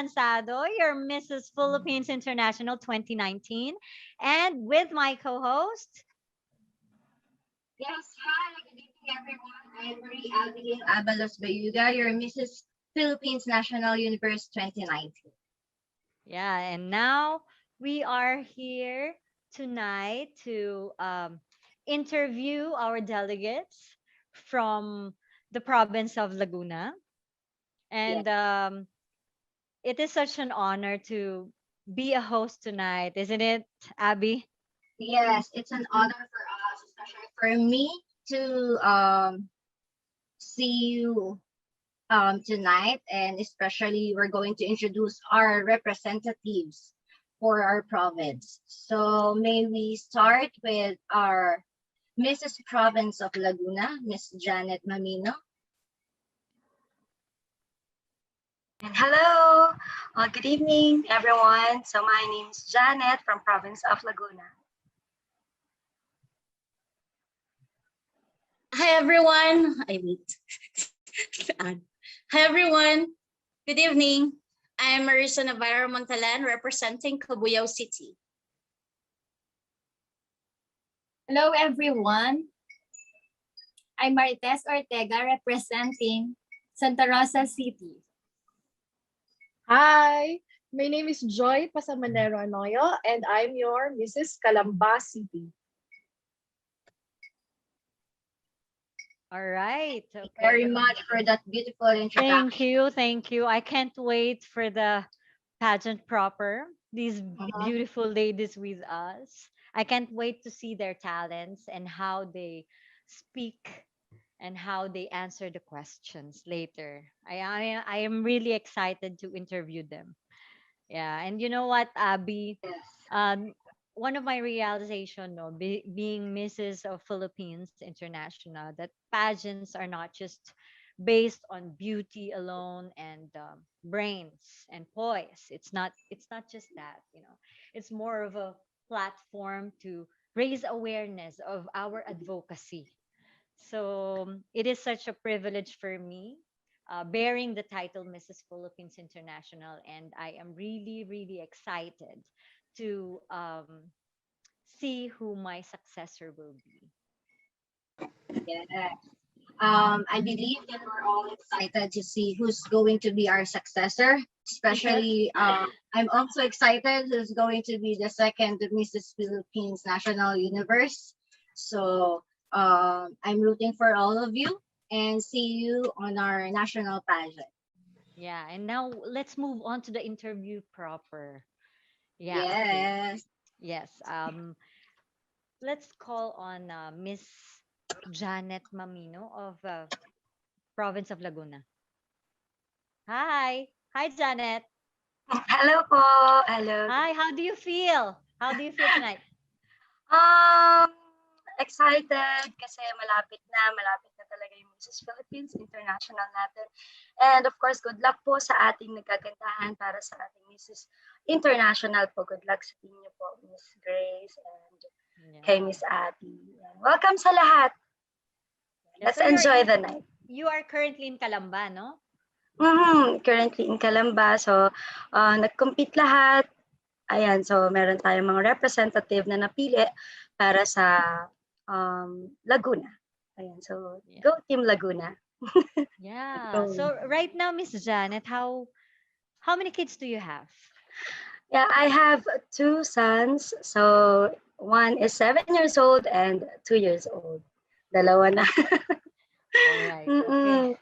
Avanzado, your Mrs. Philippines International 2019, and with my co-host. Yes, hi, good evening, everyone. I'm Marie Abigail Abalos Bayuga, your Mrs. Philippines National Universe 2019. Yeah, and now we are here tonight to interview our delegates from the province of Laguna. And Yes, it is such an honor to be a host tonight, isn't it, Abby? yes, it's an honor for us, especially for me, to see you tonight, and especially we're going to introduce our representatives for our province. So may we start with our Mrs. Province of Laguna, Miss Janet Mamino. And hello, good evening, everyone. So my name is Janet from province of Laguna. Hi everyone. I wait. Hi everyone. Good evening. I'm Maurice Navira Mandelen representing Cabuyao City. Hello, everyone. I'm Marites Ortega representing Santa Rosa City. Hi, my name is Joy Pasamanero Anoyo, and I'm your Mrs. Calamba City. All right. Thank you Okay. very much for that beautiful introduction. Thank you. Thank you. I can't wait for the pageant proper. These beautiful ladies with us. I can't wait to see their talents and how they speak and how they answer the questions later. I am really excited to interview them. Yeah, and you know what, Abby? Yes. Um, one of my realization, no, being Mrs. of Philippines International, that pageants are not just based on beauty alone and brains and poise. It's not just that, you know. It's more of a platform to raise awareness of our advocacy. So it is such a privilege for me bearing the title Mrs. Philippines International, and I am really, really excited to see who my successor will be. Yes. I believe that we're all excited to see who's going to be our successor. Yes. Especially, I'm also excited who's going to be the second Mrs. Philippines National Universe. So I'm rooting for all of you and see you on our national pageant. Yeah, and now let's move on to the interview proper. Yeah, okay. Yes. Yes. Let's call on Miss Janet Mamino of province of Laguna. Hi. Hi, Janet. Hello po. Hello. Hi, how do you feel? How do you feel tonight? Um, excited kasi malapit na talaga yung Mrs. Philippines International natin. And of course, good luck po sa ating nagkagandahan para sa ating Mrs. International po. Good luck sa inyo po, Miss Grace and kay Miss Abby. Welcome sa lahat. Let's So enjoy the night. You are currently in Calamba, no? Currently in Calamba. So, nag-compete lahat. Ayan, so meron tayong mga representative na napili para sa Laguna. Ayan, so go Team Laguna. Yeah. So right now, Miss Janet, how many kids do you have? Yeah, I have two sons. So one is 7 years old and 2 years old. Dalawa na. All right. Okay.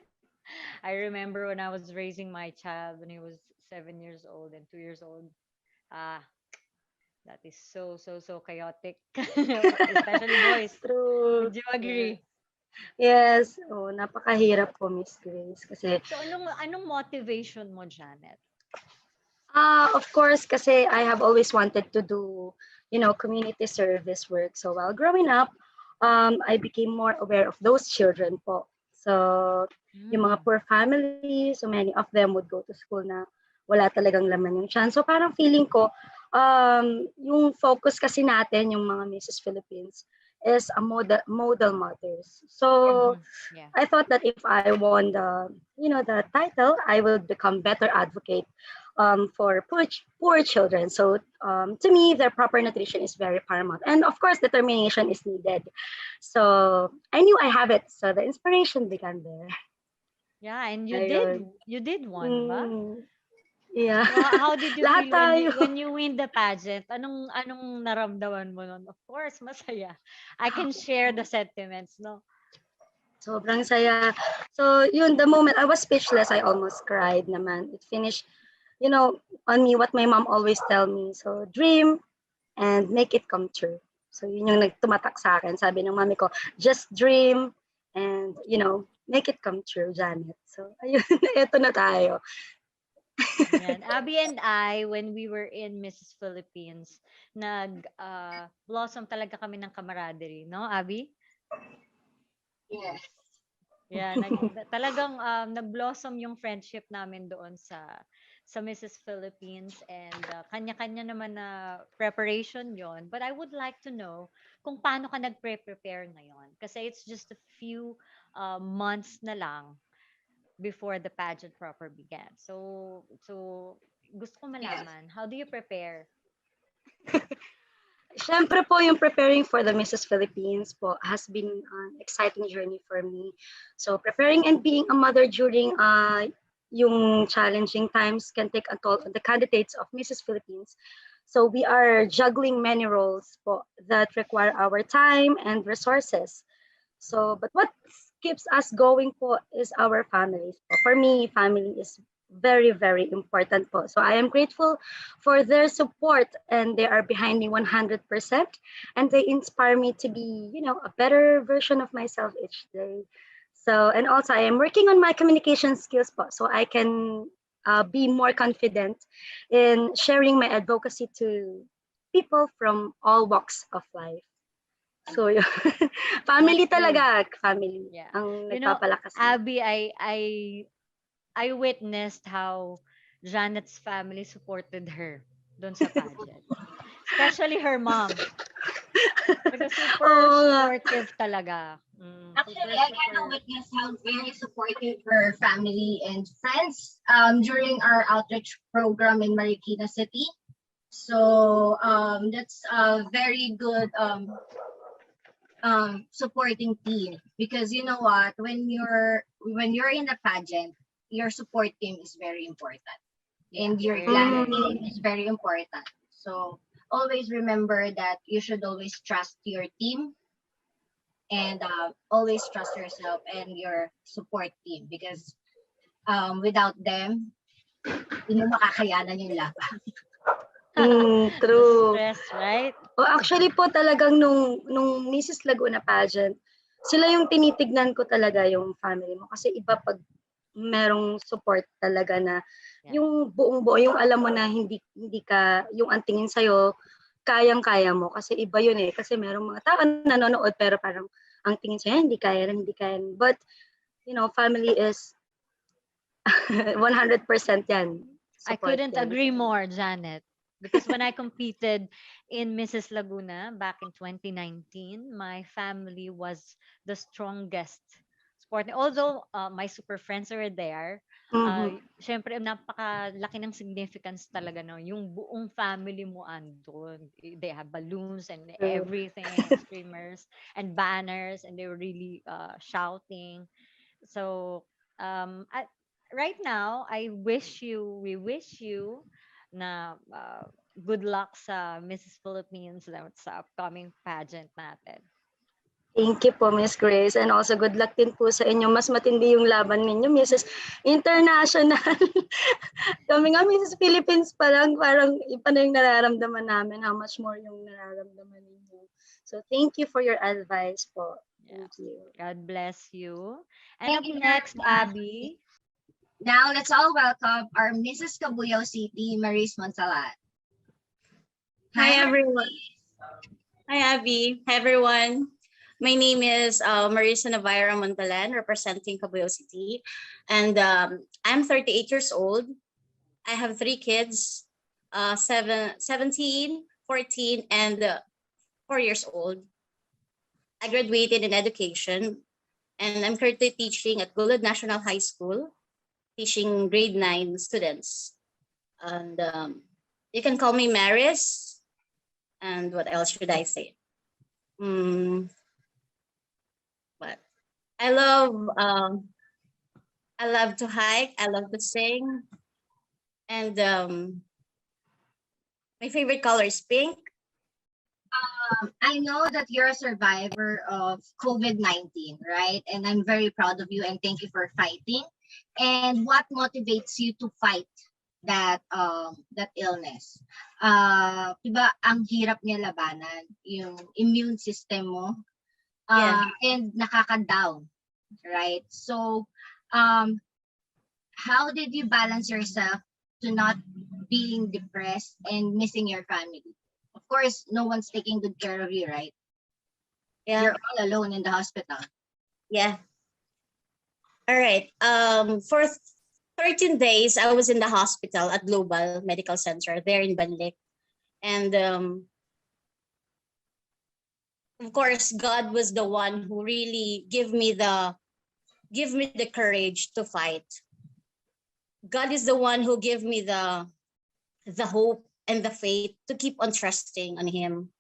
I remember when I was raising my child when he was 7 years old and 2 years old. Ah, that is so chaotic, especially boys. True. Would you agree? Yes. Oh, napakahirap po, Miss Grace. Kasi, So anong motivation mo, Janet? of course, kasi I have always wanted to do, community service work. So while growing up, I became more aware of those children po. So, yung mga poor families, so many of them would go to school na wala talagang laman yung chance. So parang feeling ko, yung focus kasi natin, yung mga Mrs. Philippines, is a model mothers. So I thought that if I won the title, I would become better advocate for poor children. So to me, their proper nutrition is very paramount. And of course, determination is needed. So I knew I have it. So the inspiration began there. Yeah, and Ayun. you did one, ba? Yeah. So how did you Lahat feel when tayo. you win the pageant? Anong naramdaman mo nun? Of course, masaya. I can share the sentiments, no? Sobrang saya. So, yun, the moment I was speechless, I almost cried naman. It finished, on me what my mom always tell me. So, dream and make it come true. So, yun yung nagtumatak sa akin. Sabi ng mami ko, just dream and, make it come true, Janet. So, ayun, eto na tayo. Yan. Abby and I, when we were in Mrs. Philippines, blossom talaga kami ng camaraderie, no, Abby? Yes. Yeah, talagang nag-blossom yung friendship namin doon sa Mrs. Philippines, and kanya-kanya naman na preparation yon. But I would like to know kung paano ka nag-prepare ngayon, kasi it's just a few months na lang before the pageant proper began. So gusto ko malaman, how do you prepare? Siyempre po, yung preparing for the Mrs. Philippines po has been an exciting journey for me. So preparing and being a mother during yung challenging times can take a toll on the candidates of Mrs. Philippines. So we are juggling many roles po that require our time and resources. So, but what keeps us going po is our families. For me, family is very, very important po. So I am grateful for their support, and they are behind me 100%. And they inspire me to be, a better version of myself each day. So, and also I am working on my communication skills po, so I can be more confident in sharing my advocacy to people from all walks of life. So, yun. Family That's good. talaga, family Yeah. ang You know, nagpapalakas. Abby, I witnessed how Janet's family supported her doon sa pageant. Especially her mom. Because super Oo nga. supportive talaga. Actually, I can witness how very supportive her family and friends during our outreach program in Marikina City. So that's a very good supporting team, because you know what, when you're in a pageant, your support team is very important, and your glam team is very important. So always remember that you should always trust your team, and always trust yourself and your support team, because without them, hindi mo makakayanan yung laban. True. The stress, right? Oh, actually po talagang nung Mrs. Laguna pageant, sila yung tinitignan ko talaga, yung family mo. Kasi iba pag merong support talaga na yung buong buo, yung alam mo na hindi ka, yung ang tingin sa'yo, kayang-kaya mo. Kasi iba yun eh. Kasi merong mga tao nanonood pero parang ang tingin sa'yo, hindi kaya. But, family is 100% yan. I Support couldn't yan. agree more, Janet. Because when I competed in Mrs. Laguna back in 2019, my family was the strongest support. Although my super friends were there, syempre napakalaki ng significance talaga, no? Yung buong family mo andun. They have balloons and everything, and streamers and banners, and they were really shouting. So right now, we wish you na good luck sa Mrs. Philippines sa upcoming pageant natin. Thank you po, Miss Grace. And also, good luck din po sa inyo. Mas matindi yung laban ninyo, Mrs. International. Kami nga, Mrs. Philippines pa lang, parang iba na yung nararamdaman namin, how much more yung nararamdaman ninyo. So, thank you for your advice po. Yeah. Thank you. God bless you. And Thank up you next, very much. Abby. Now, let's all welcome our Mrs. Cabuyao City, Maurice Montalat. Hi, everyone. Hi, Abby. Hi, everyone. My name is Maurice Navira Mandelen, representing Cabuyao City. And I'm 38 years old. I have 3 kids, 17, 14, and 4 years old. I graduated in education, and I'm currently teaching at Gulad National High School, teaching grade 9 students. And you can call me Maurice. And what else should I say? Mm, but I love I love to hike. I love to sing. And my favorite color is pink. I know that you're a survivor of COVID-19, right? And I'm very proud of you and thank you for fighting. And what motivates you to fight that illness? 'Di ba ang hirap niya labanan, yung immune system mo, Yeah. and nakaka-down, right? So, um, how did you balance yourself to not being depressed and missing your family? Of course, no one's taking good care of you, right? Yeah. You're all alone in the hospital. Yeah. All right. For 13 days, I was in the hospital at Global Medical Center there in Banlik. And of course, God was the one who really give me the courage to fight. God is the one who gave me the hope and the faith to keep on trusting on Him.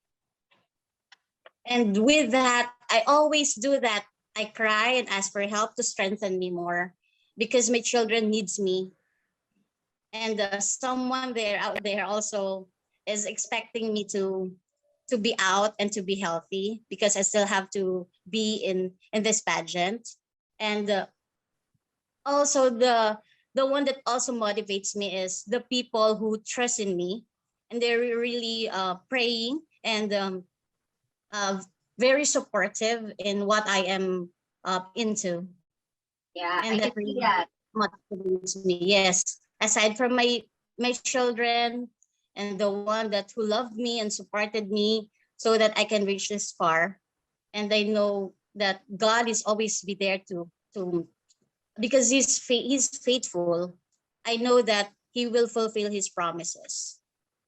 And with that, I always do that. I cry and ask for help to strengthen me more because my children needs me. And someone there out there also is expecting me to be out and to be healthy because I still have to be in this pageant. And also the one that also motivates me is the people who trust in me, and they're really praying and uh, very supportive in what I am into. Yeah, And I that can see really that. motivates me. Yes, aside from my children and the one that who loved me and supported me so that I can reach this far, and I know that God is always be there to because he's faithful. I know that He will fulfill His promises.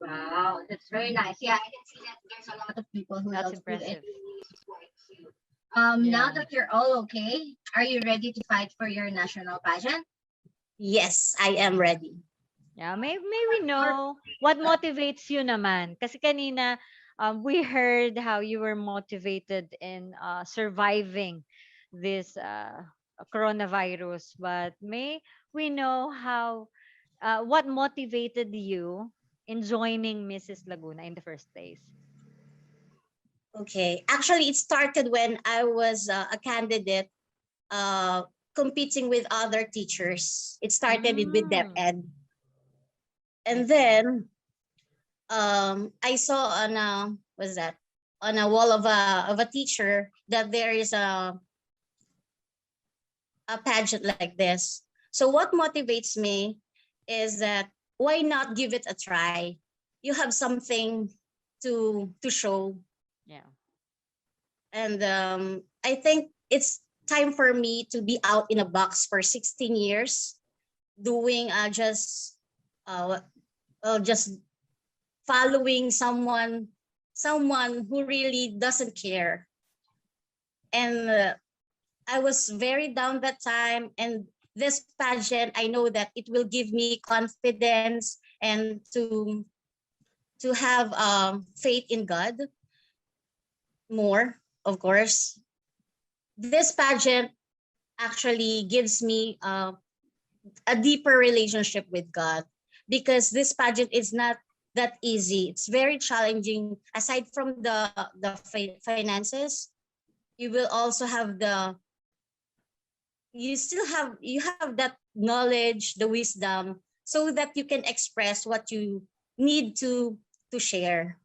Wow, that's very nice. Yeah, I can see that there's a lot of people who That's love you and impressive. really supports you. Now Yeah. that you're all okay, are you ready to fight for your national pageant? Yes, I am ready. Yeah, may we know what motivates you naman? Kasi kanina we heard how you were motivated in surviving this coronavirus, but may we know how what motivated you in joining Mrs. Laguna in the first place? Okay. Actually, it started when I was a candidate uh, competing with other teachers. It started with Mm. DepEd. I And see. then I saw on a what's that on a wall of a teacher that there is a pageant like this. So what motivates me is that why not give it a try? You have something to show, Yeah. and I think it's time for me to be out in a box for 16 years, doing uh, just following someone who really doesn't care. And I was very down that time, and this pageant, I know that it will give me confidence and to have faith in God more, of course. This pageant actually gives me a deeper relationship with God, because this pageant is not that easy. It's very challenging. Aside from the finances, you will also have you have that knowledge, the wisdom, so that you can express what you need to share.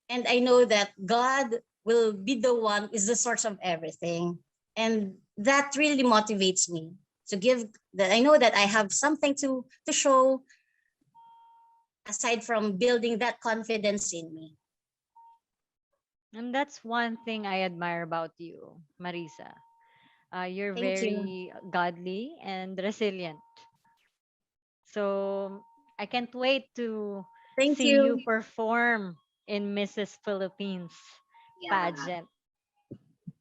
And I know that God will be the one is the source of everything, and that really motivates me to give that. I know that I have something to show, aside from building that confidence in me. And that's one thing I admire about you, Marisa. You're Thank you. very godly and resilient. So I can't wait to Thank see you you. perform in Mrs. Philippines Yeah. pageant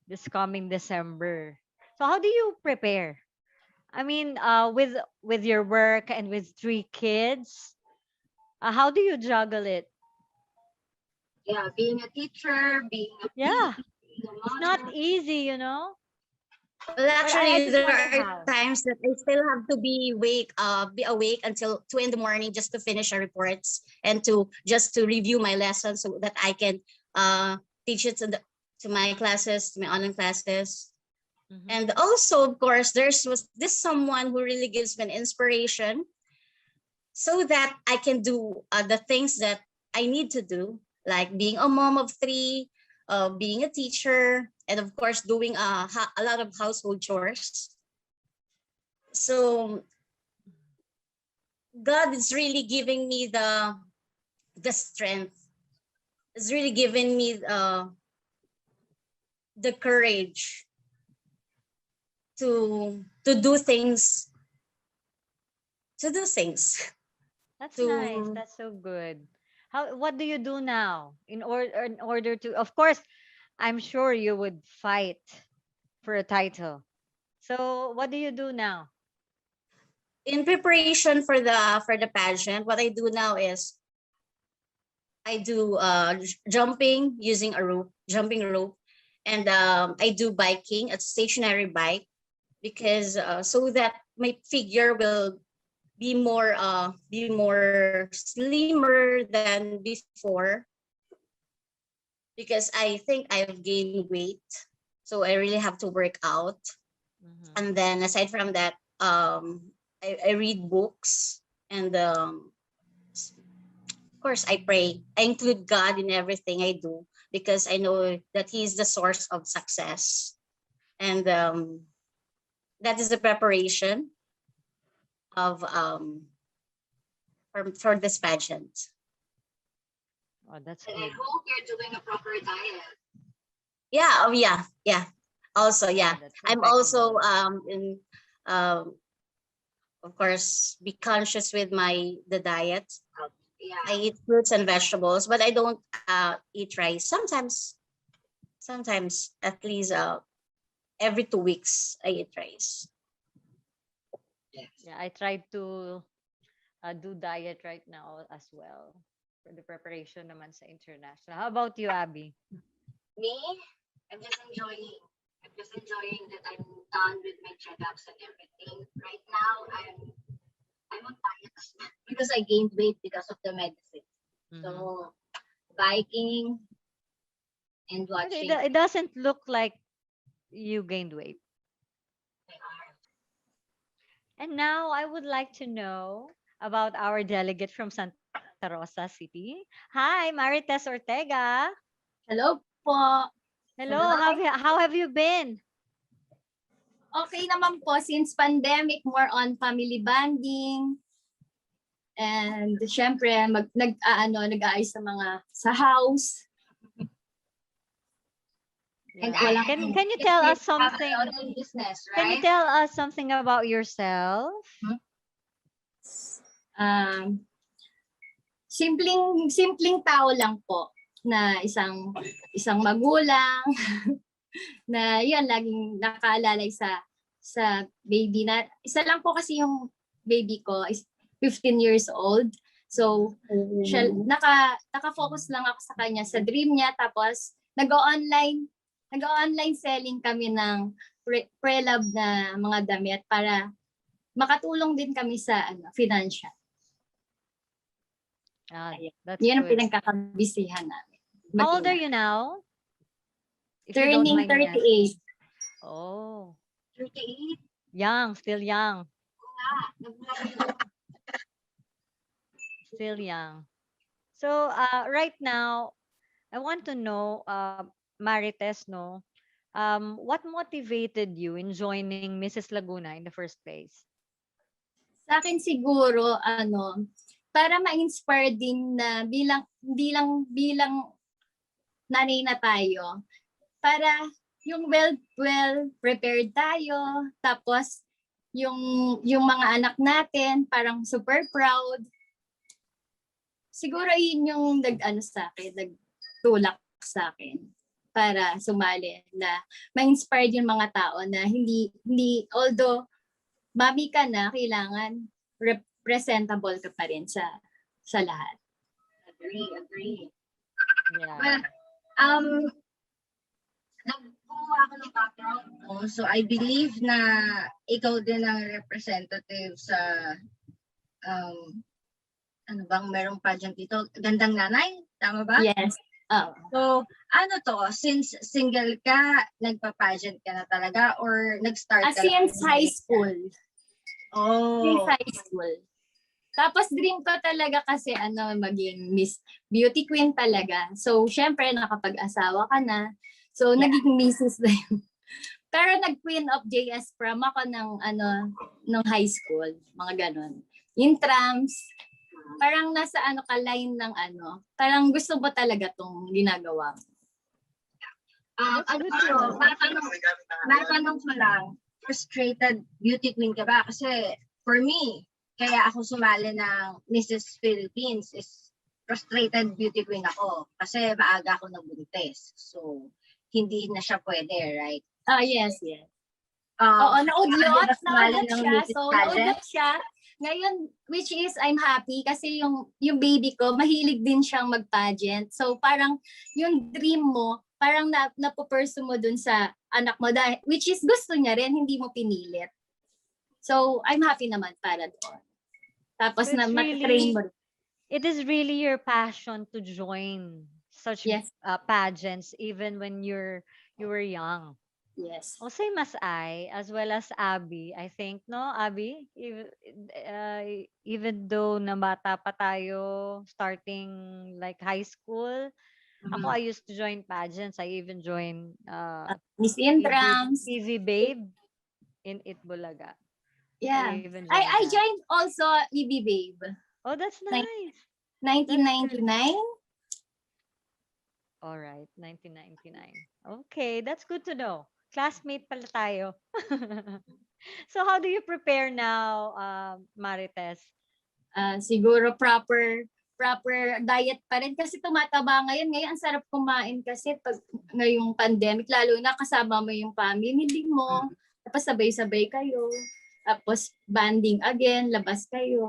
this coming December. So how do you prepare? I mean, with your work and with three kids, How do you juggle it? Yeah, being a teacher, being a Yeah, being a it's not mother. easy, you know. Well, But I actually, just there wonder are how. times that I still have to be awake until 2 in the morning just to finish our reports and to just to review my lessons so that I can uh, teach it to my classes, to my online classes. Mhm. And also, of course, there's was this someone who really gives me an inspiration so that I can do the things that I need to do, like being a mom of three, being a teacher, and of course, doing a lot of household chores. So God is really giving me the strength. It's really giving me the courage to do things, to do things, That's nice. to That's so good. How? What do you do now in order to? Of course, I'm sure you would fight for a title. So what do you do now? in preparation for the pageant. What I do now is I do jumping using a rope, jumping rope, and I do biking, a stationary bike, because so that my figure will be more slimmer than before, because I think I've gained weight, so I really have to work out. Mhm. And then aside from that, I read books, and of course, I pray. I include God in everything I do because I know that He is the source of success. And that is the preparation of for this pageant. Oh, that's And I good. hope you're doing a proper diet. Yeah, oh yeah, yeah. Also, Yeah, yeah. that's I'm also impeccable. in um of course be conscious with the diet. I Yeah. eat fruits and vegetables, but I don't eat rice. Sometimes at least every 2 weeks I eat rice. Yes. Yeah, I tried to do diet right now as well for the preparation naman sa international. How about you, Abby? Me, I'm just enjoying. I'm just enjoying that I'm done with my checkups and everything. Right now, I'm on diet because I gained weight because of the medicine. Mhm. So biking and But watching it doesn't look like you gained weight. my arms. And now I would like to know about our delegate from Santa Rosa City. Hi, Marites Ortega. Hello po. Hello, how have you been? Okay naman po since pandemic, more on family bonding. And syempre, nag-aayos sa mga sa house. And Yeah. I Walang Can you guess tell you us have an something? online business, Can you right? tell us something about yourself? um, simpleng tao lang po na isang magulang na yun laging nakaalalay sa baby na isa lang po kasi yung baby ko is 15 years old. So siya naka-focus lang ako sa kanya sa dream niya, tapos nag-online selling kami ng pre-lab na mga damit para makatulong din kami sa financial. Ah, Ayan. that's Yan ang good. pinagkakabisihan namin. How old are Mag-ina. you now? If you don't Turning mind me asking. 38. Oh, 38. young, still young, Ah, still young. So, right now, I want to know, Marites, no, what motivated you in joining Mrs. Laguna in the first place? Sa akin siguro, para ma-inspire din na hindi lang bilang nanay na tayo, para yung well prepared tayo, tapos yung mga anak natin parang super proud. Siguro yun yung nagtulak sa akin para sumali, na ma-inspire yung mga tao na hindi although mami ka na, kailangan representable ka pa rin sa sa lahat. Agree. Yeah. Well, nagkuha ako ng background ko. So, I believe na ikaw din ang representative sa, ano bang merong pageant dito? Gandang Nanay? Tama ba? Yes. So, ano to? Since single ka, nagpa-pageant ka na talaga or nag-start ka lang? Since high school. Since Oh. high school. Tapos dream ko talaga kasi maging Miss Beauty Queen talaga. So, syempre, nakapag-asawa ka na. So, naging Mrs. din. Pero nag-Queen of JS prom ako ng high school. Mga ganon. Intrams. Parang nasa ka line ng parang gusto mo talaga tong ginagawa. Matanong ko lang, frustrated beauty queen ka ba? Kasi for me, kaya ako sumali ng Mrs. Philippines is frustrated beauty queen ako. Kasi maaga ako nabuntis. So, hindi na siya pwede, right? Yes. Oo, naudlot siya. Mrs. So, Pageant. naudlot siya. Ngayon, which is I'm happy kasi yung baby ko, mahilig din siyang mag-pageant. So, parang yung dream mo, parang napupursue mo dun sa anak mo, which is gusto niya rin, hindi mo pinilit. So, I'm happy naman para doon. Tapos So na mat-train mo. It is really your passion to join such pageants even when you were young. Yes. O same as I, as well as Abby. I think, no, Abby? Even though na bata pa tayo, starting like high school, ako, I used to join pageants. I even joined Miss Intrams. TV Babe in Itbulaga. Yeah. I even I that. joined also EB Babe. Oh, that's nice. 1999. All right, 1999. Okay, that's good to know. Classmate pala tayo. So how do you prepare now, Marites? Siguro proper diet pa rin kasi tumataba ngayon. Ngayon, ang sarap kumain kasi pag ngayong pandemic, lalo na kasama mo yung family mo, tapos sabay-sabay kayo, tapos banding again, labas kayo.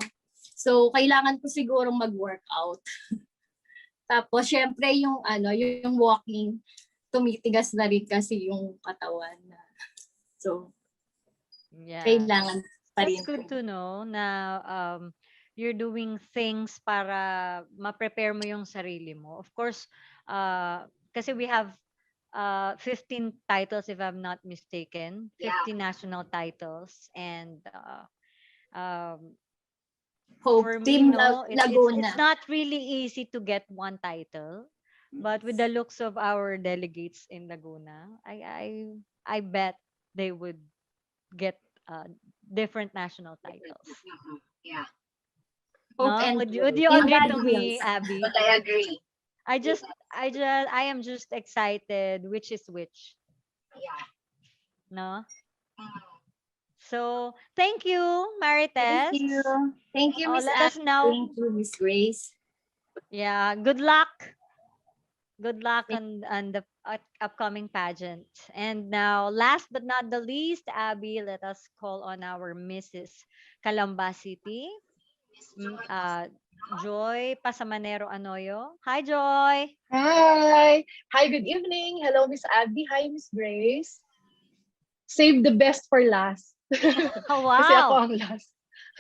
So, kailangan ko siguro mag-workout. Tapos, syempre, yung walking, tumitigas na rin kasi yung katawan. So, kailangan pa rin. That's good to know na you're doing things para ma-prepare mo yung sarili mo. Of course, kasi we have 15 titles if I'm not mistaken. 15 national titles. And for me, Team it's Laguna. not really easy to get one title. But with the looks of our delegates in Laguna, I bet they would get different national titles. Yeah. No? Would you agree to me, Abby? But I agree. I am just excited which is which. Yeah. No? So, thank you, Marites. Thank you, Miss Let us now. Thank you, Miss Grace. Yeah, good luck. Good luck on the upcoming pageant. And now, last but not the least, Abby, let us call on our Mrs. Calamba City, Joy Pasamanero Anoyo. Hi, Joy. Hi, good evening. Hello, Miss Abby. Hi, Miss Grace. Save the best for last. Oh, Kasi ako wow. ang last.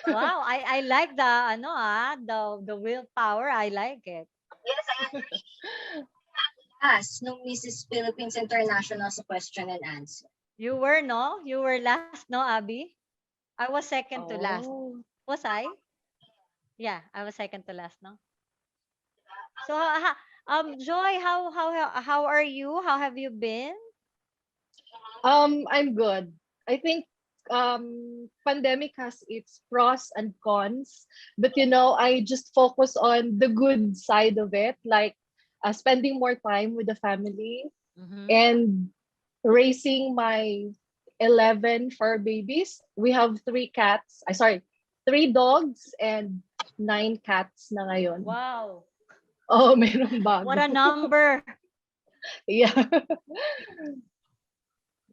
Wow, I like the willpower. I like it. Yes, I agree. No Mrs. Philippines International sa question and answer. You were, no? You were last, no, Abby? I was second to last. Was I? Yeah, I was second to last, no? So, Joy, how are you? How have you been? I'm good. I think pandemic has its pros and cons, but I just focus on the good side of it, like spending more time with the family and raising my 11 fur babies. We have 3 dogs and 9 cats na ngayon. Wow. Oh, merong bago. What a number. Yeah.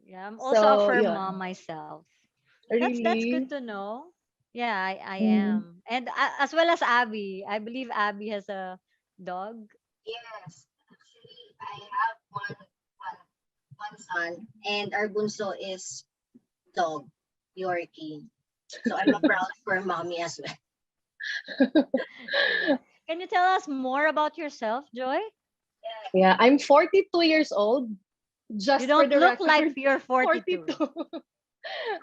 Yeah, I'm also a fur mom myself. Really? That's good to know. Yeah, I Mm. am. And as well as Abby. I believe Abby has a dog. Yes, actually, I have one son, and our bunso is dog, Yorkie. So I'm a proud for mommy as well. Yeah. Can you tell us more about yourself, Joy? Yeah, I'm 42 years old, You just for don't the look like record. you're 42. 42.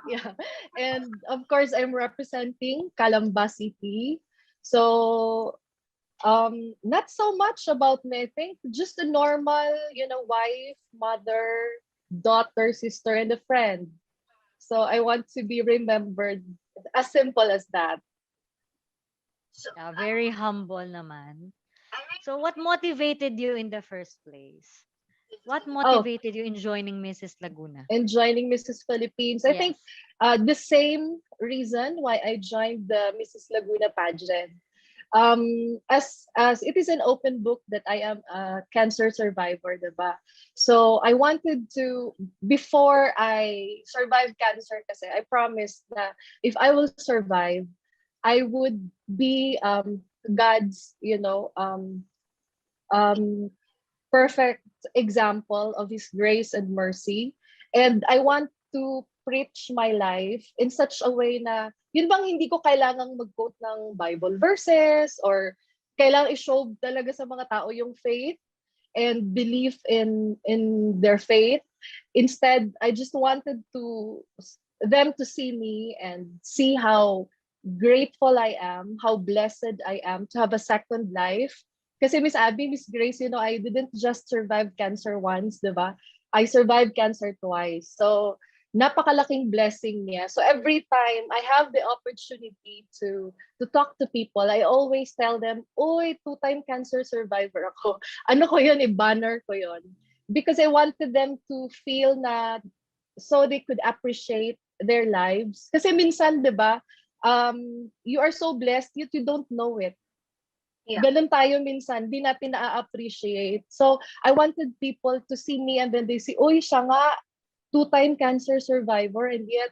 Yeah. And of course, I'm representing Calamba City. So, not so much about me, I think. Just a normal, wife, mother, daughter, sister, and a friend. So I want to be remembered as simple as that. So Yeah, very humble naman. I So what motivated you in the first place? What Oh, motivated you in joining Mrs. Laguna? and joining Mrs. Philippines. I think Yes. the same reason why I joined the Mrs. Laguna pageant. As it is an open book that I am a cancer survivor, diba? So I wanted to, before I survive cancer, kasi I promised that if I will survive, I would be God's, um, perfect example of His grace and mercy. And I want to preach my life in such a way na, yun bang hindi ko kailangang mag-quote ng Bible verses or kailangang i-show talaga sa mga tao yung faith and belief in their faith. Instead, I just wanted to them to see me and see how grateful I am, how blessed I am to have a second life. Kasi Miss Abby, Miss Grace, I didn't just survive cancer once, di ba? I survived cancer twice. So, napakalaking blessing niya. So, every time I have the opportunity to talk to people, I always tell them, "Oy, two-time cancer survivor ako." Ano ko yun, banner ko yun. Because I wanted them to feel na so they could appreciate their lives. Kasi minsan, di ba, you are so blessed, yet you don't know it. yeah, Ganun tayo minsan, di natin na-appreciate. So, I wanted people to see me and then they say, uy, siya nga, two-time cancer survivor and yet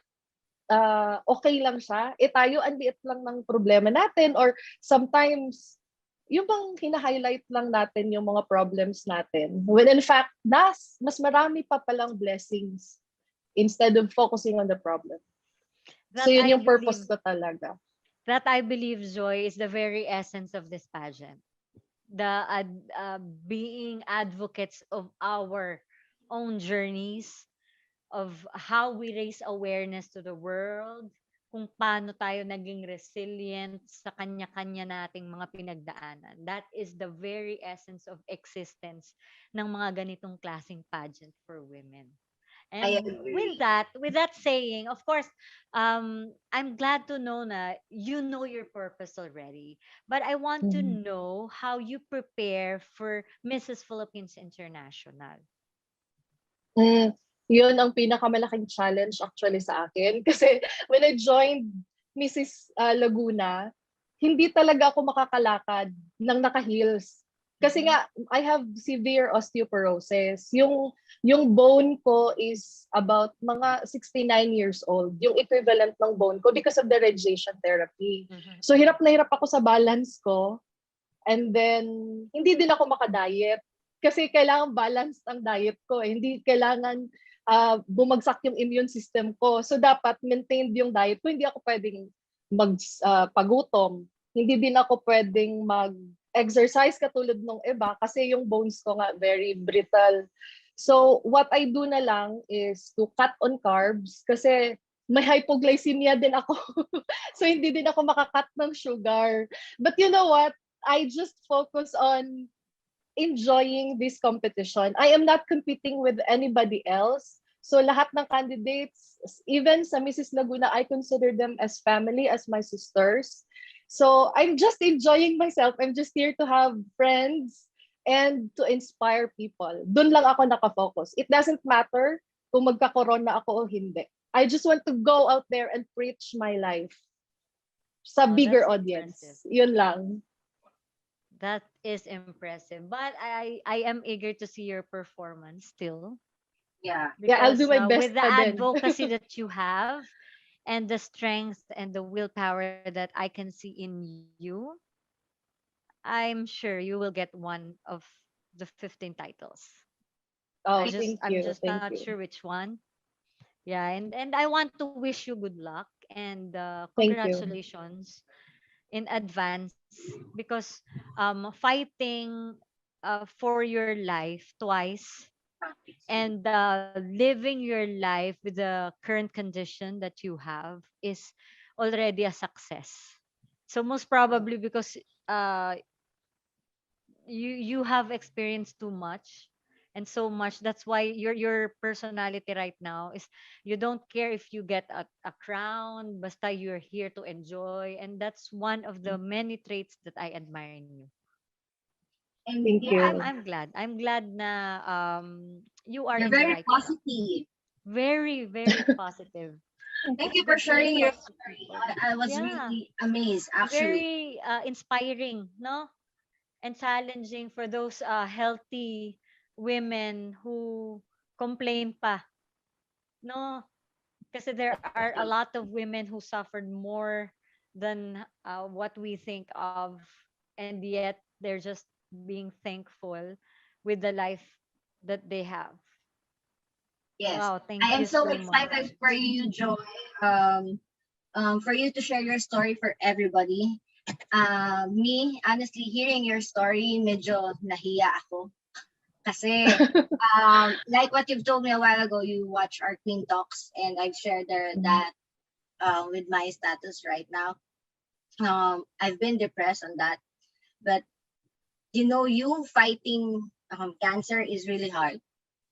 okay lang siya. Eh tayo, ang liit lang ng problema natin or sometimes, yung bang hina-highlight lang natin yung mga problems natin. When in fact, mas marami pa palang blessings instead of focusing on the problem. So That yun I yung purpose believe ko talaga. that I believe, Joy, is the very essence of this pageant. The being advocates of our own journeys, of how we raise awareness to the world, kung paano tayo naging resilient sa kanya-kanya nating mga pinagdaanan. That is the very essence of existence ng mga ganitong klaseng pageant for women. I And agree. with that saying, of course, I'm glad to know na you know your purpose already. But I want to Mhm. know how you prepare for Mrs. Philippines International. Mm, yun ang pinakamalaking challenge actually sa akin. Kasi when I joined Mrs. Laguna, hindi talaga ako makakalakad ng naka-heels. Kasi Mhm. nga, I have severe osteoporosis. Yung bone ko is about mga 69 years old. Yung equivalent ng bone ko because of the radiation therapy. Mhm. So hirap na hirap ako sa balance ko. And then, hindi din ako makadiet. Kasi kailangan balanced ang diet ko. Hindi kailangan bumagsak yung immune system ko. So, dapat maintained yung diet ko. Hindi ako pwedeng magpagutom. Hindi din ako pwedeng mag-exercise katulad ng iba kasi yung bones ko nga very brittle. So, what I do na lang is to cut on carbs kasi may hypoglycemia din ako. So, hindi din ako makakat ng sugar. But you know what? I just focus on enjoying this competition. I am not competing with anybody else. So lahat ng candidates, even sa Mrs. Laguna, I consider them as family, as my sisters. So I'm just enjoying myself. I'm just here to have friends and to inspire people. Doon lang ako nakafocus. It doesn't matter kung magka-corona ako o hindi. I just want to go out there and preach my life sa Oh, bigger that's impressive. audience. Yun lang. That is impressive. But I am eager to see your performance still Yeah. Yeah, I'll because do my best with the pa din. advocacy that you have, and the strength and the willpower that I can see in you, I'm sure you will get one of the 15 titles. Oh, thank I'm you. just Thank not you. sure which one. Yeah, and I want to wish you good luck and Thank you. congratulations in advance, because fighting for your life twice and living your life with the current condition that you have is already a success. So most probably because uh you have experienced too much and so much, that's why your personality right now is you don't care if you get a crown, basta you're here to enjoy, and that's one of the many traits that I admire in you. And Thank Yeah, yeah, you. I'm glad na you are you're in the very right track. positive. Very, very positive. Thank It's you for good to be sharing your positive. story. I was Yeah, really amazed, actually. very inspiring, no? And challenging for those healthy women who complain pa, no? Kasi there are a lot of women who suffered more than what we think of, and yet they're just being thankful with the life that they have. Yes, Wow, I thank am you so so much. excited for you, Joy. For you to share your story for everybody. Me, honestly, hearing your story, medyo nahiya ako. Kasi, like what you've told me a while ago, you watch our Queen Talks, and I've shared that with my status right now. I've been depressed on that, but you fighting cancer is really hard,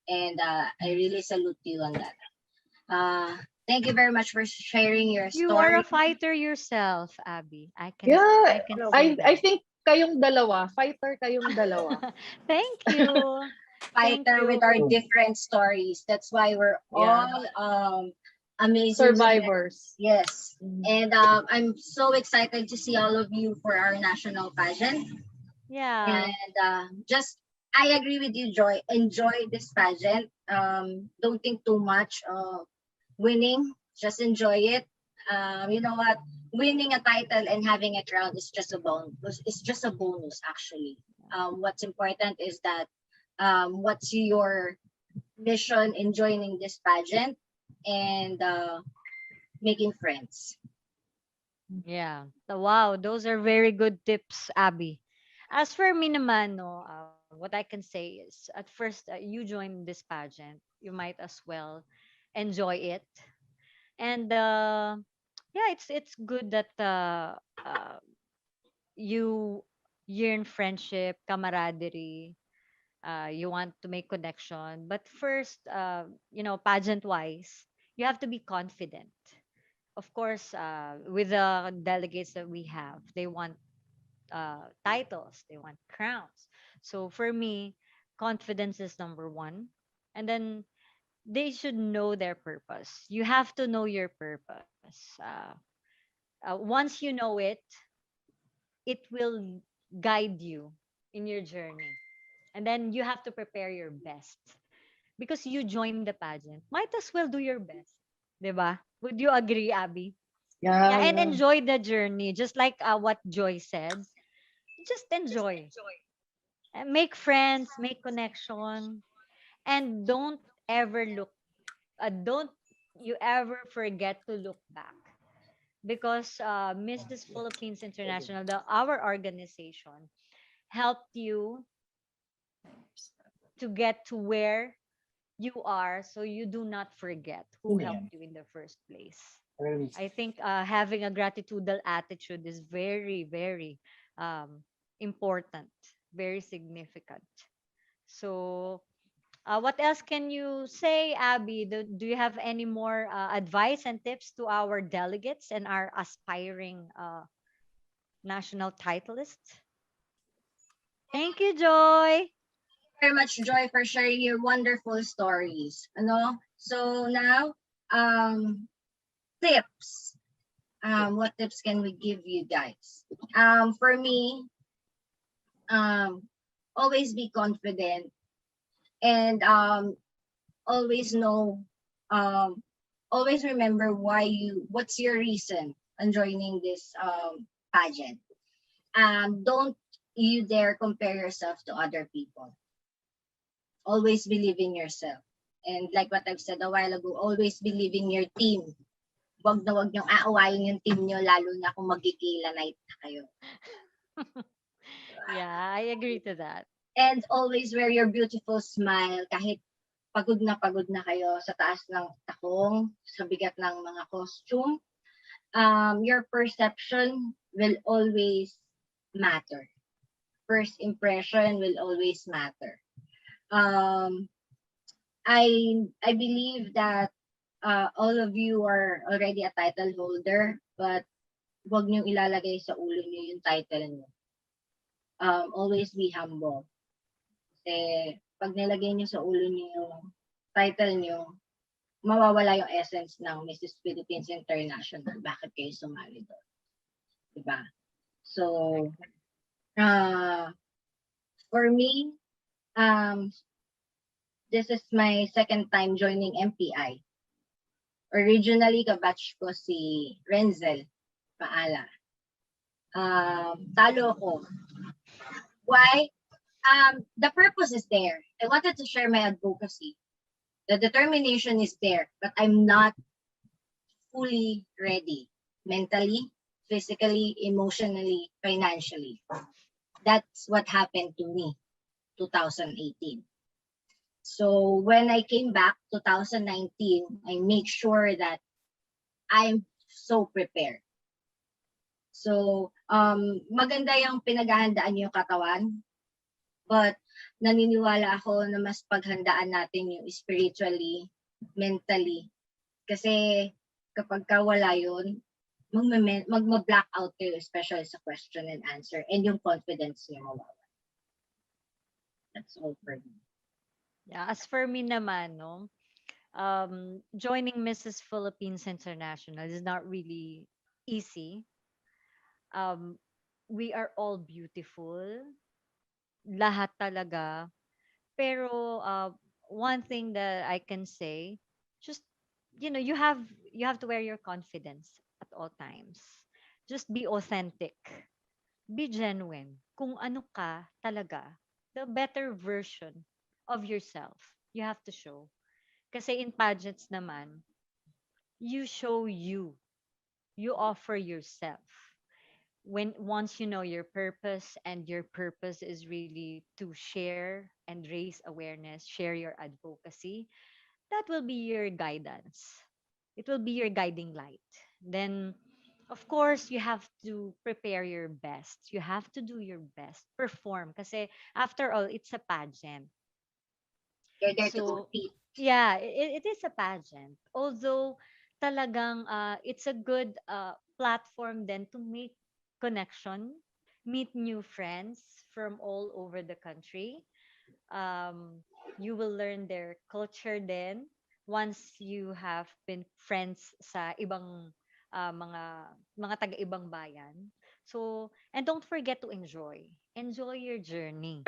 and I really salute you on that. Uh, Thank you very much for sharing your You are a story. fighter yourself, Abby. I Yeah, can No. say I that. think kayong dalawa, fighter kayong dalawa. Thank you. Thank Fighter with our you. different stories. That's why we're Yeah. all amazing women. Survivors. Yes. Mhm. And I'm so excited to see all of you for our national pageant. Yeah. And just, I agree with you, Joy. Enjoy this pageant. Don't think too much of winning. Just enjoy it. You know what? Winning a title and having a crown is just a bonus. It's just a bonus, actually. What's important is that what's your mission in joining this pageant and making friends. Yeah. Wow, those are very good tips, Abby. As for me naman, no, what I can say is at first you join this pageant, you might as well enjoy it. And yeah, it's good that you yearn friendship, camaraderie, you want to make connection. But first, pageant wise, you have to be confident. Of course, with the delegates that we have, they want titles, they want crowns. So for me, confidence is number one. And then they should know their purpose. You have to know your purpose. Once you know it, it will guide you in your journey. And then you have to prepare your best because you joined the pageant. Might as well do your best. 'Di ba? Would you agree, Abby? Yeah, Yeah, and yeah. enjoy the journey. Just like what Joy said, just enjoy. And make friends, make connection, and don't you ever forget to look back, because Mrs. Philippines International, our organization, helped you to get to where you are, so you do not forget who helped you in the first place. I think having a gratitudinal attitude is very, very um, important, very significant. So, what else can you say, Abby? Do you have any more advice and tips to our delegates and our aspiring national titleists? Thank you, Joy. Very much, Joy, for sharing your wonderful stories. So now, um, tips. What tips can we give you guys? For me, um, always be confident and always know um, always remember what's your reason on joining this pageant. Don't you dare compare yourself to other people. Always believe in yourself. And like what I've said a while ago, always believe in your team. Wag niyong aawayin yung team niyo, lalo na kung magkikila night na kayo. Yeah, I agree to that. And always wear your beautiful smile kahit pagod na kayo sa taas ng takong, sa bigat ng mga costume. Your perception will always matter. First impression will always matter. Um, I believe that all of you are already a title holder, but wag niyong ilalagay sa ulo niyo yung title niyo. Always be humble. Kasi pag nilagay niyo sa ulo niyo yung title niyo, mawawala yung essence ng Mrs. Philippines International. Bakit kayo sumali doon? Diba? So, for me, this is my second time joining MPI. Originally, kabatch ko si Renzel Paala. Talo ko. Why? The purpose is there. I wanted to share my advocacy. The determination is there, but I'm not fully ready. Mentally, physically, emotionally, financially. That's what happened to me 2018. So when I came back 2019, I make sure that I'm so prepared. So maganda yung pinaghahandaan niyo yung katawan, but naniniwala ako na mas paghandaan natin yung spiritually, mentally. Kasi kapag ka wala yun, magma-blackout kayo, especially sa question and answer, and yung confidence niyo mawawala. That's all for me. Yeah, as for me naman, no, joining Mrs. Philippines International is not really easy. Um, we are all beautiful, lahat talaga. Pero one thing that I can say, just you have to wear your confidence at all times. Just be authentic, be genuine. Kung ano ka talaga, the better version of yourself you have to show. Kasi in pageants naman, you show you. You offer yourself. When once you know your purpose, and your purpose is really to share and raise awareness, share your advocacy, that will be your guidance. It will be your guiding light. Then, of course, you have to prepare your best. You have to do your best. Perform. Kasi after all, it's a pageant. You're there to So, compete. yeah, it is a pageant. Although, talagang it's a good platform then to make connection, meet new friends from all over the country. You will learn their culture then once you have been friends sa ibang mga taga-ibang bayan. So, and don't forget to enjoy. Enjoy your journey.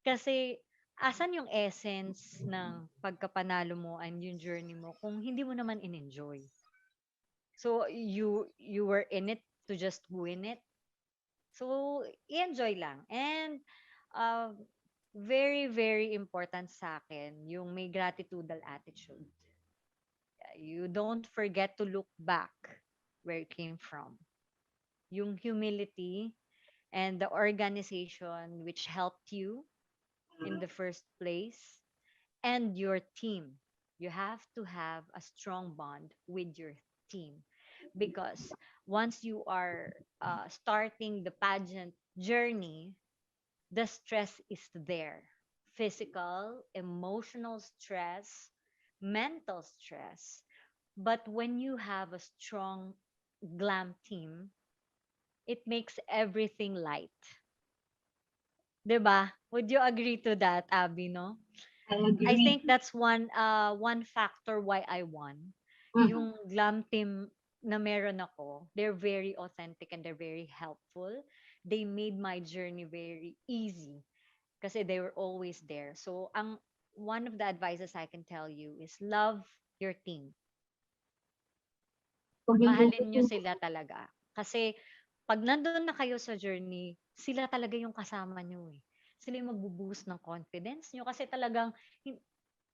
Kasi asan yung essence ng pagkapanalo mo and yung journey mo kung hindi mo naman in-enjoy. So you were in it to just win it. So i-enjoy lang. And uh, very very important sa akin yung may gratitudal attitude. You don't forget to look back where it came from. Yung humility and the organization which helped you in the first place, and your team. You have to have a strong bond with your team, because once you are starting the pageant journey, the stress is there: physical, emotional stress, mental stress. But when you have a strong glam team, it makes everything light. 'Di ba? Would you agree to that, Abby, no? I I agree. think that's one factor why I won. Mhm. Yung glam team na meron ako, they're very authentic and they're very helpful. They made my journey very easy kasi they were always there. So ang one of the advices I can tell you is love your team. Kung hindi mahalin nyo sila talaga. Kasi pag nandun na kayo sa journey, sila talaga yung kasama nyo eh. Sila yung magbo-boost ng confidence nyo kasi talagang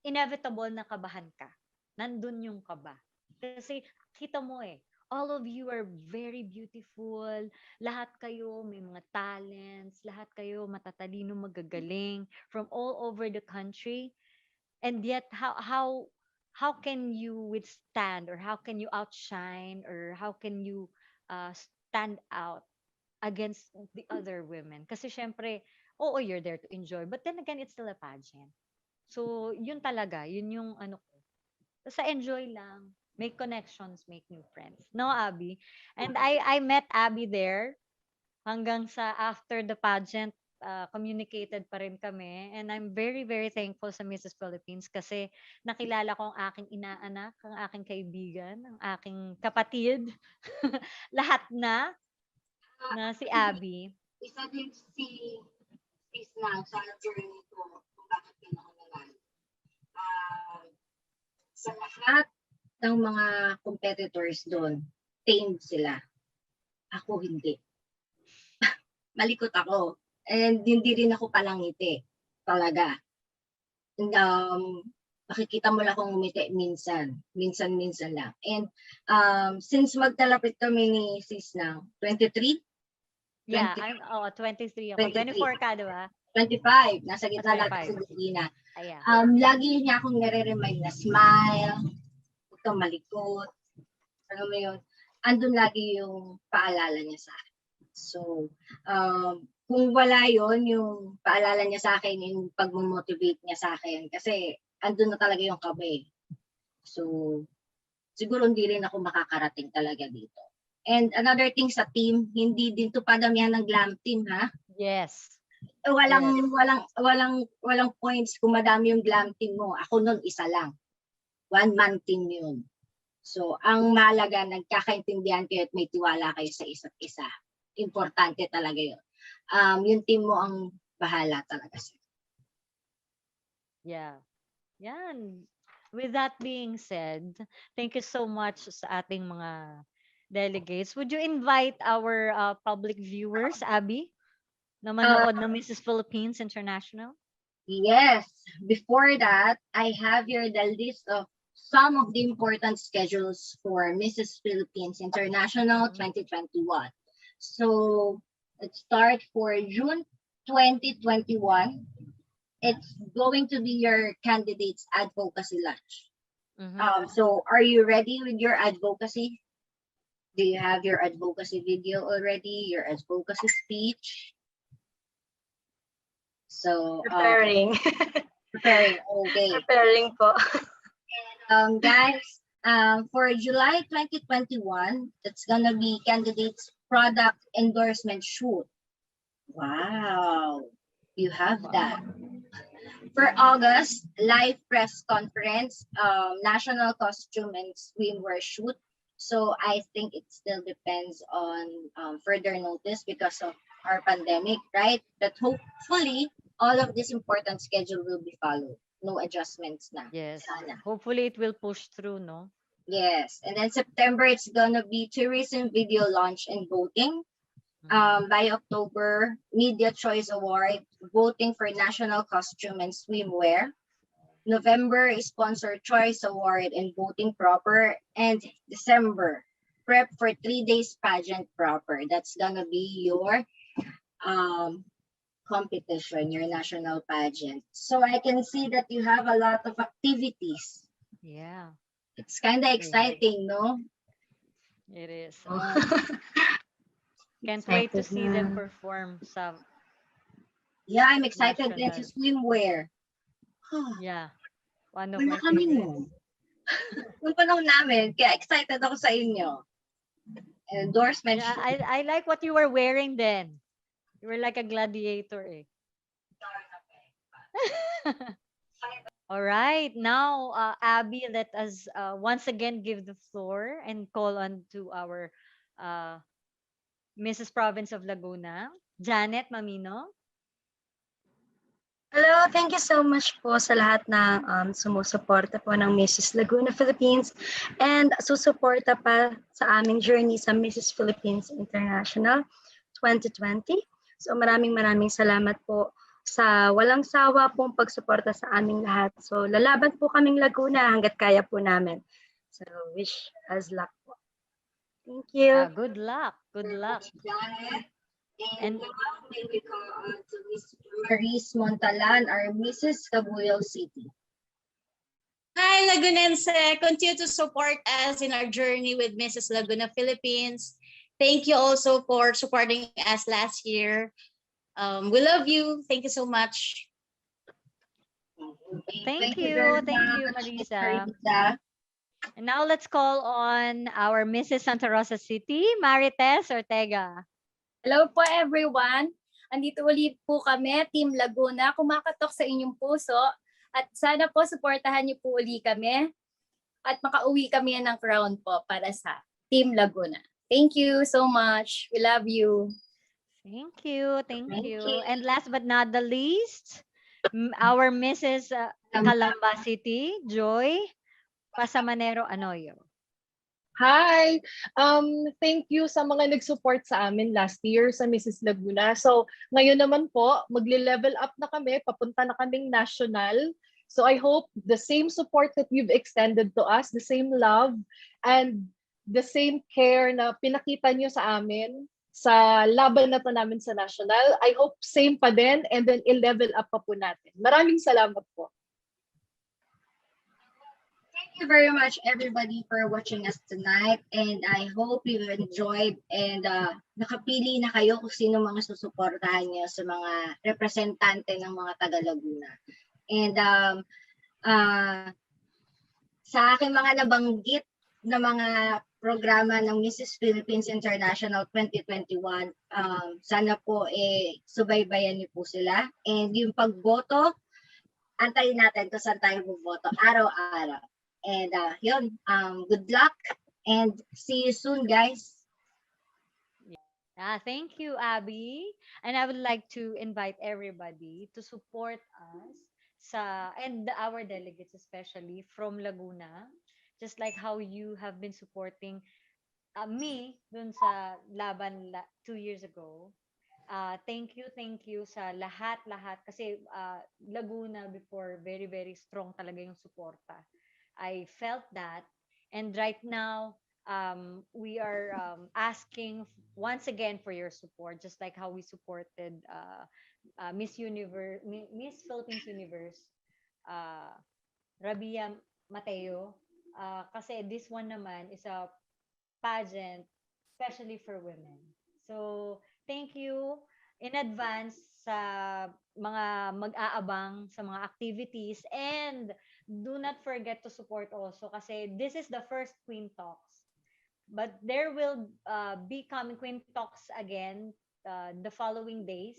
inevitable na kabahan ka. Nandun yung kaba. Kasi kita mo eh, all of you are very beautiful. Lahat kayo may mga talents. Lahat kayo matatalino, magagaling from all over the country. And yet, how can you withstand or how can you outshine or how can you stand out against the other women? Kasi syempre, oo, you're there to enjoy. But then again, it's still a pageant. So, yun talaga. Yun yung ano ko. Basta enjoy lang. Make connections, make new friends. No, Abby? And I met Abby there hanggang sa after the pageant, communicated pa rin kami. And I'm very, very thankful sa Mrs. Philippines kasi nakilala ko ang aking inaanak, ang aking kaibigan, ang aking kapatid. Lahat na si Abby. isa din si Snang sa journey ko kung bakit pinakalalan. Ah, sa lahat ng mga competitors doon, tame sila. Ako hindi. Malikot ako. And hindi rin ako palangiti. Talaga. And, makikita mo lang akong umiti minsan. Minsan lang. And since magkalapit kami ni Sis Nang, 23? Yeah, 23 ako. 23. 24 ka, di ba? 25. Nasa gitna lang 25. sa gitna. Ayan. Lagi niya akong nare-remind na smile, huwag kang malikot. Alam mo yun, andun lagi yung paalala niya sa akin. So, kung wala yon yung paalala niya sa akin, yung pag-motivate niya sa akin, kasi andun na talaga yung kabe. So, siguro hindi rin ako makakarating talaga dito. And another thing sa team, hindi din to padamihan ng glam team, ha? Yes. Walang points kung madami yung glam team mo. Ako nun isa lang. One-man team yun. So, ang mahalaga, nagkakaintindihan kayo at may tiwala kayo sa isa't isa. Importante talaga yun. Yung team mo ang bahala talaga sa'yo. Yeah. Yan. With that being said, thank you so much sa ating mga delegates. Would you invite our public viewers, Abby, na manood ng Mrs. Philippines International? Yes. Before that, I have here the list of some of the important schedules for Mrs. Philippines International 2021. So, let's start for June 2021. It's going to be your candidates advocacy lunch. So, are you ready with your advocacy? Do you have your advocacy video already? Your advocacy speech? So, Preparing. preparing. Okay. Preparing po. Guys, for July 2021, it's gonna be candidates product endorsement shoot. Wow, you have that. For August, live press conference, national costume and swimwear shoot. So I think it still depends on further notice because of our pandemic, right? But hopefully, all of this important schedule will be followed. No adjustments na. Yes. Sana. Hopefully it will push through, no? Yes. And then September, it's gonna be tourism video launch and voting. By October, Media Choice Award, voting for national costume and swimwear. November is Sponsor Choice Award and voting proper. And December, prep for 3 days pageant proper. That's gonna be your competition, your national pageant. So I can see that you have a lot of activities. Yeah, It's kind of exciting, no? it is. Oh. Can't wait to Excited see them na. perform sa Yeah, I'm excited din National. to swimwear. yeah. One of Wala my kami favorites. nun. Nung panahon namin, kaya excited ako sa inyo. Endorsement. Yeah, I like what you were wearing then. You were like a gladiator eh. All right. Now, Abby, let us once again give the floor and call on to our Mrs. Province of Laguna, Janet Mamino. Hello, thank you so much po sa lahat ng sumusuporta po ng Mrs. Laguna Philippines and susuporta pa sa aming journey sa Mrs. Philippines International 2020. So maraming salamat po sa walang sawa pong pagsuporta sa aming lahat. So lalaban po kaming Laguna hanggat kaya po namin. So wish us luck po. Thank you. Good luck. Good luck. Janet. And- And now may we call on to Miss Marites Montalan, our Mrs. Cabuyao City. Hi, Lagunense. Continue to support us in our journey with Mrs. Laguna Philippines. Thank you also for supporting us last year. We love you. Thank you so much. Thank very you. Thank you, much, Miss Marisa. Marisa. And now let's call on our Mrs. Santa Rosa City, Marites Ortega. Hello po everyone. Andito ulit po kami, Team Laguna, kumakatok sa inyong puso. At sana po supportahan niyo po uli kami at makauwi kami ng crown po para sa Team Laguna. Thank you so much. We love you. Thank you. Thank Thank you. you. And last but not the least, our Mrs. Calamba City, Joy Pasamanero Anoyo. Hi! Thank you sa mga nag-support sa amin last year sa Mrs. Laguna. So, ngayon naman po, magle-level up na kami, papunta na kaming national. So, I hope the same support that you've extended to us, the same love, and the same care na pinakita nyo sa amin sa laban na to namin sa national, I hope same pa din and then i-level up pa po natin. Maraming salamat po. Thank you very much, everybody, for watching us tonight. And I hope you enjoyed and nakapili na kayo kung sino mga susuportahan nyo sa mga representante ng mga taga-Laguna. And sa aking mga nabanggit na mga programa ng Mrs. Philippines International 2021, sana po subaybayan niyo po sila. And yung pagboto, antayin natin kung saan tayo buboto araw-araw. And yun, good luck and see you soon, guys. Thank you, Abby. And I would like to invite everybody to support us and our delegates, especially from Laguna, just like how you have been supporting me dun sa laban 2 years ago. Thank you sa lahat kasi Laguna before very very strong talaga yung suporta. I felt that, and right now we are asking once again for your support, just like how we supported Miss Philippines Universe, Rabia Mateo, kasi this one naman is a pageant especially for women. So thank you in advance sa mga mag-aabang sa mga activities, and do not forget to support also kasi this is the first Queentalks. But there will be coming Queentalks again the following days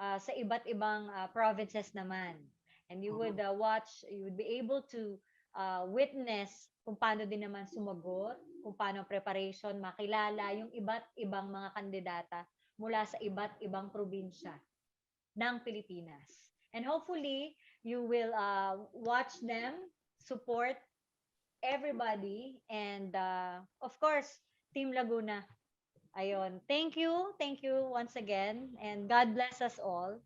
sa iba't ibang provinces naman. And you would you would be able to witness kung paano din naman sumagot, kung paano preparation, makilala yung iba't ibang mga kandidata mula sa iba't ibang probinsya ng Pilipinas. And hopefully, you will watch them, support everybody, and of course, Team Laguna. Ayun. Thank you once again, and God bless us all.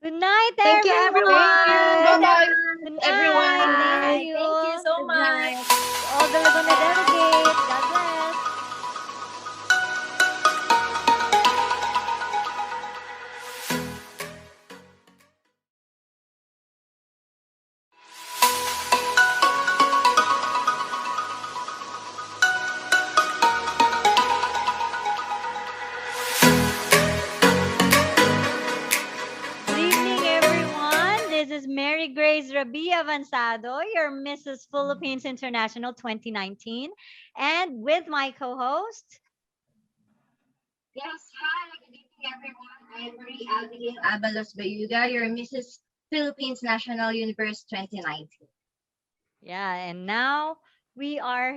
Good night, Thank you, everyone. everyone. Bye-bye. Good night. Everyone. Thank you. Thank you so Good much. night. All the Laguna delegates. God bless. Good evening, everyone. This is Mary Grace Rabia Avanzado, your Mrs. Philippines International 2019, and with my co-host. Yes, hi, good evening, everyone. I'm Marie Abigail Abalos Bayuga, your Mrs. Philippines National Universe 2019. Yeah, and now we are